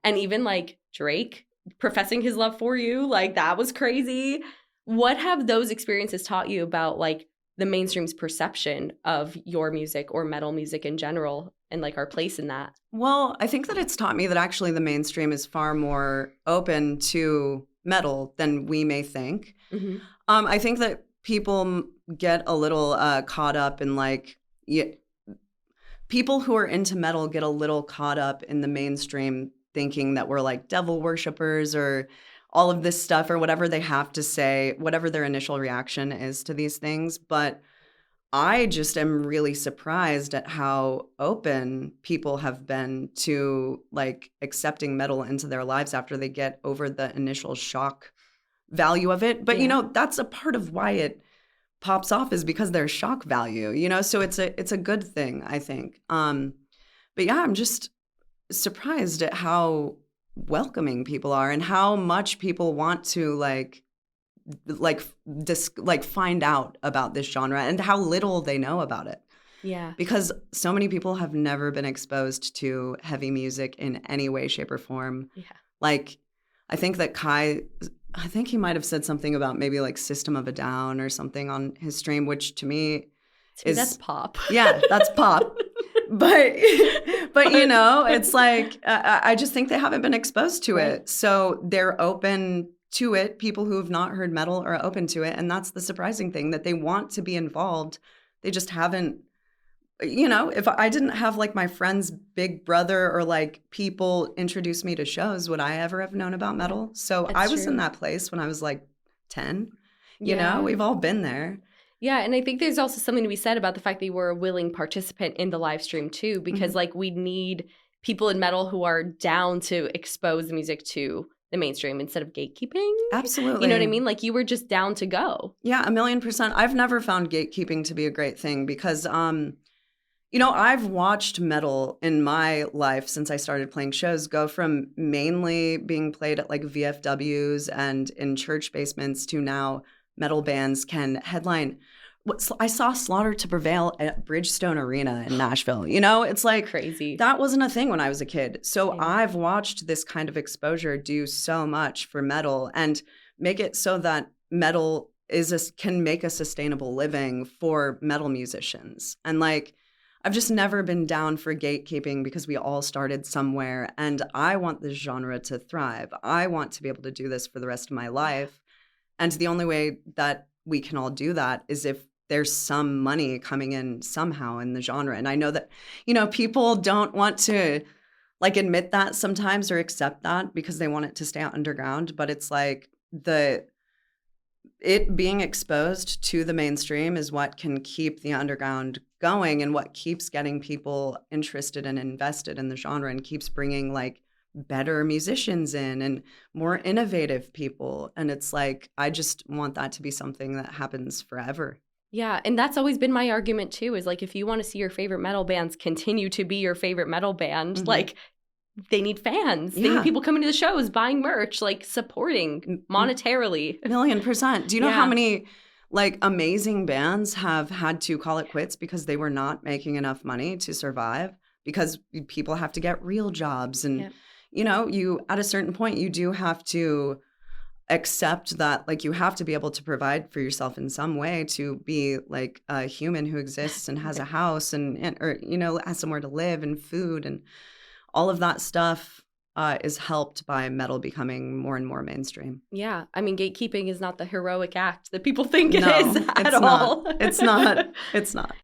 And even like Drake professing his love for you, like that was crazy. What have those experiences taught you about like the mainstream's perception of your music or metal music in general and like our place in that? Well, I think that it's taught me that actually the mainstream is far more open to metal than we may think. Mm-hmm. I think that people get a little caught up in like, people who are into metal get a little caught up in the mainstream thinking that we're like devil worshippers or all of this stuff or whatever they have to say, whatever their initial reaction is to these things. But I just am really surprised at how open people have been to like accepting metal into their lives after they get over the initial shock value of it. But, you know, that's a part of why it pops off is because there's shock value, you know, so it's a good thing, I think. But yeah, I'm just surprised at how welcoming people are and how much people want to find out about this genre and how little they know about it. Yeah. Because so many people have never been exposed to heavy music in any way, shape, or form. Yeah. Like, I think that I think he might have said something about maybe like System of a Down or something on his stream, which to me is... That's pop. Yeah, that's pop. But you know, it's like, I just think they haven't been exposed to it. So they're open to it. People who have not heard metal are open to it. And that's the surprising thing, that they want to be involved. They just haven't, you know, if I didn't have like my friend's big brother or like people introduce me to shows, would I ever have known about metal? So I was in that place when I was like 10. You know, we've all been there. Yeah, and I think there's also something to be said about the fact that you were a willing participant in the live stream too, because like we need people in metal who are down to expose the music to the mainstream instead of gatekeeping. Absolutely. You know what I mean? Like you were just down to go. Yeah, 1,000,000%. I've never found gatekeeping to be a great thing because, you know, I've watched metal in my life since I started playing shows go from mainly being played at like VFWs and in church basements to now metal bands can headline. I saw Slaughter to Prevail at Bridgestone Arena in Nashville. You know, it's like crazy. That wasn't a thing when I was a kid. So I've watched this kind of exposure do so much for metal and make it so that metal can make a sustainable living for metal musicians. And like, I've just never been down for gatekeeping because we all started somewhere. And I want this genre to thrive. I want to be able to do this for the rest of my life. And the only way that we can all do that is if there's some money coming in somehow in the genre. And I know that, you know, people don't want to like admit that sometimes or accept that because they want it to stay underground. But it's like it being exposed to the mainstream is what can keep the underground going and what keeps getting people interested and invested in the genre and keeps bringing like better musicians in and more innovative people. And it's like, I just want that to be something that happens forever. Yeah, and that's always been my argument too, is like if you want to see your favorite metal bands continue to be your favorite metal band, like they need fans. They need people coming to the shows, buying merch, like supporting monetarily. 1,000,000%. Do you know how many like amazing bands have had to call it quits because they were not making enough money to survive? Because people have to get real jobs and you know, you at a certain point you do have to accept that like you have to be able to provide for yourself in some way to be like a human who exists and has a house and or you know has somewhere to live and food and all of that stuff is helped by metal becoming more and more mainstream. Yeah, I mean gatekeeping is not the heroic act that people think it is at all. It's not. It's not.